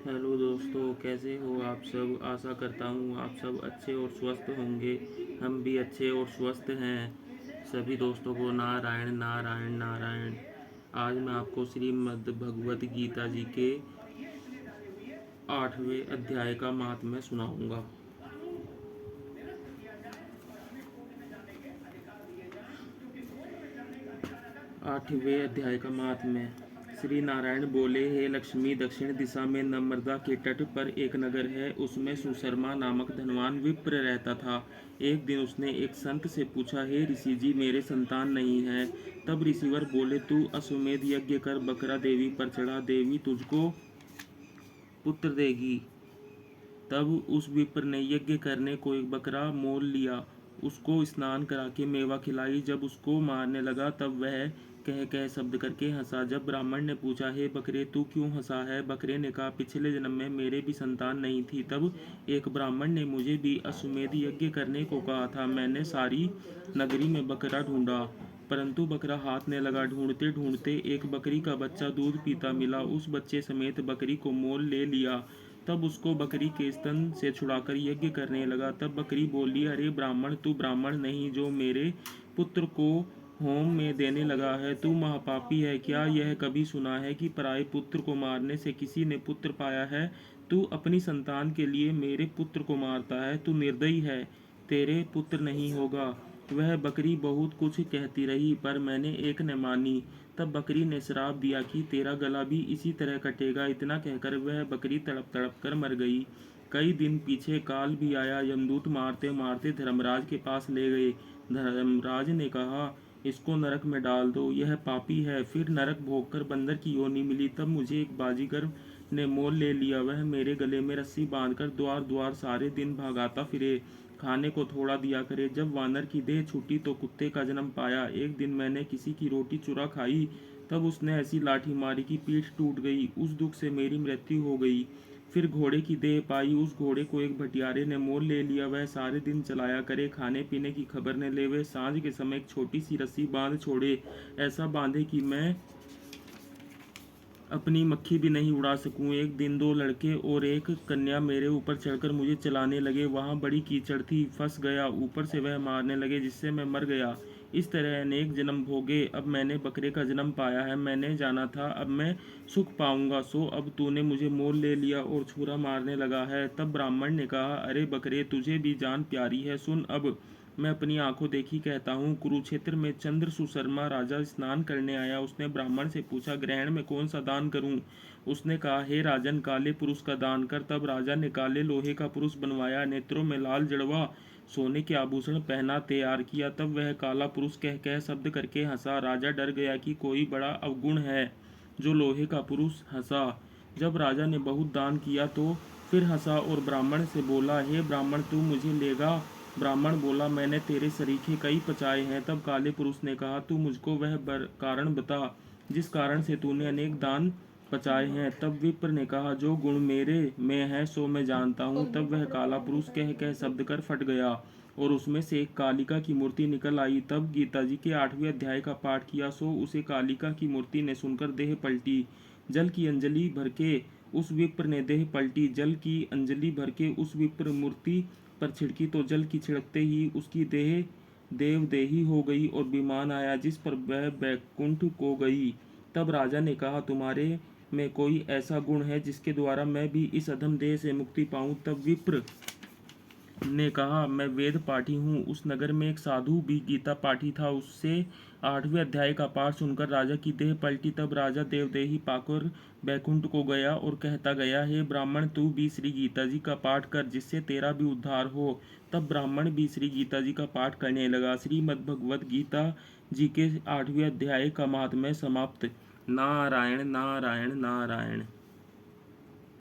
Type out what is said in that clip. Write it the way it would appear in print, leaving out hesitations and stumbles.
Hello दोस्तों, कैसे हो आप सब। आशा करता हूँ आप सब अच्छे और स्वस्थ होंगे। हम भी अच्छे और स्वस्थ हैं। सभी दोस्तों को नारायण नारायण नारायण। आज मैं आपको श्रीमद् भगवत गीता जी के 8वें अध्याय का महात्म्य सुनाऊंगा। 8वें अध्याय का महात्म्य। श्री नारायण बोले, हे लक्ष्मी, दक्षिण दिशा में नर्मदा के तट पर एक नगर है। उसमें सुशर्मा नामक धनवान विप्र रहता था। एक दिन उसने एक संत से पूछा, हे ऋषि जी, मेरे संतान नहीं है। तब ऋषिवर बोले, तू अश्वमेध यज्ञ कर बकरा देवी पर चढ़ा, देवी तुझको पुत्र देगी। तब उस विप्र ने यज्ञ करने को एक बकरा मोल लिया, उसको स्नान करा के मेवा खिलाई। जब उसको मारने लगा तब वह कह कह शब्द करके हंसा। जब ब्राह्मण ने पूछा, हे बकरे, तू क्यों हंसा है। बकरे ने कहा, पिछले जन्म में मेरे भी संतान नहीं थी। तब एक ब्राह्मण ने मुझे भी अश्वमेध यज्ञ करने को कहा था। मैंने सारी नगरी में बकरा ढूंढा, परंतु बकरा हाथ ने लगा। ढूंढते ढूंढते एक बकरी का बच्चा दूध पीता मिला। उस बच्चे समेत बकरी को मोल ले लिया। तब उसको बकरी के स्तन से छुड़ाकर यज्ञ करने लगा। तब बकरी बोली, अरे ब्राह्मण, तू ब्राह्मण नहीं जो मेरे पुत्र को होम में देने लगा है। तू महापापी है। क्या यह कभी सुना है कि पराये पुत्र को मारने से किसी ने पुत्र पाया है। तू अपनी संतान के लिए मेरे पुत्र को मारता है। तू निर्दयी है, तेरे पुत्र नहीं होगा। वह बकरी बहुत कुछ कहती रही, पर मैंने एक न मानी। तब बकरी ने श्राप दिया कि तेरा गला भी इसी तरह कटेगा। इतना कहकर वह बकरी तड़प तड़प कर मर गई। कई दिन पीछे काल भी आया। यमदूत मारते मारते धर्मराज के पास ले गए। धर्मराज ने कहा, इसको नरक में डाल दो, यह पापी है। फिर नरक भोग कर बंदर की योनि मिली। तब मुझे एक बाजीगर ने मोल ले लिया। वह मेरे गले में रस्सी बांधकर द्वार द्वार सारे दिन भागाता फिरे, खाने को थोड़ा दिया करे। जब वानर की देह छूटी तो कुत्ते का जन्म पाया। एक दिन मैंने किसी की रोटी चुरा खाई, तब उसने ऐसी लाठी मारी कि पीठ टूट गई। उस दुख से मेरी मृत्यु हो गई। फिर घोड़े की देह पाई। उस घोड़े को एक भटियारे ने मोल ले लिया। वह सारे दिन चलाया करे, खाने पीने की खबर न लेवे। सांझ के समय एक छोटी सी रस्सी बांध छोड़े, ऐसा बांधे कि मैं अपनी मक्खी भी नहीं उड़ा सकूं। एक दिन दो लड़के और एक कन्या मेरे ऊपर चढ़कर मुझे चलाने लगे। वहां बड़ी कीचड़ थी, फंस गया। ऊपर से वह मारने लगे, जिससे मैं मर गया। इस तरह अनेक जन्म भोगे। अब मैंने बकरे का जन्म पाया है। मैंने जाना था अब मैं सुख पाऊंगा, सो अब तूने मुझे मोल ले लिया और छुरा मारने लगा है। तब ब्राह्मण ने कहा, अरे बकरे, तुझे भी जान प्यारी है। सुन, अब मैं अपनी आंखों देखी कहता हूँ। कुरुक्षेत्र में चंद्र सुशर्मा राजा स्नान करने आया। उसने ब्राह्मण से पूछा, ग्रहण में कौन सा दान करूं। उसने कहा, हे राजन, काले पुरुष का दान कर। तब राजा ने काले लोहे का पुरुष बनवाया, नेत्रों में लाल जड़वा, सोने के आभूषण पहना, तैयार किया। तब वह काला पुरुष कह कह शब्द करके हंसा। राजा डर गया कि कोई बड़ा अवगुण है जो लोहे का पुरुष हंसा। जब राजा ने बहुत दान किया तो फिर हंसा और ब्राह्मण से बोला, हे ब्राह्मण, तू मुझे लेगा। ब्राह्मण बोला, मैंने तेरे सरीखे कई पचाए हैं। तब काले पुरुष ने कहा, तू मुझको वह कारण बता जिस कारण से तूने अनेक दान पचाए हैं। तब विप्र ने कहा, जो गुण मेरे में है सो मैं जानता हूँ। तब वह काला पुरुष कह कह शब्द कर फट गया और उसमें से एक कालिका की मूर्ति निकल आई। तब गीता जी के 8वें अध्याय का पाठ किया, सो उसे कालिका की मूर्ति ने सुनकर देह पलटी। जल की अंजलि भर के उस विप्र ने देह पलटी। जल की अंजलि भर के उस विप्र मूर्ति पर छिड़की तो जल की छिड़कते ही उसकी देह देवदेही हो गई और विमान आया, जिस पर वह बैकुंठ को गई। तब राजा ने कहा, तुम्हारे में कोई ऐसा गुण है जिसके द्वारा मैं भी इस अधम देह से मुक्ति पाऊं। तब विप्र ने कहा, मैं वेद पाठी हूँ। उस नगर में एक साधु भी गीता पाठी था। उससे 8वें अध्याय का पाठ सुनकर राजा की देह पलटी। तब राजा देवदेही पाकर बैकुंठ को गया और कहता गया, हे ब्राह्मण, तू भी श्री गीता जी का पाठ कर, जिससे तेरा भी उद्धार हो। तब ब्राह्मण भी श्री गीता जी का पाठ करने लगा। श्रीमद् भगवत गीता जी के 8वें अध्याय का महात्म्य समाप्त। नारायण नारायण नारायण।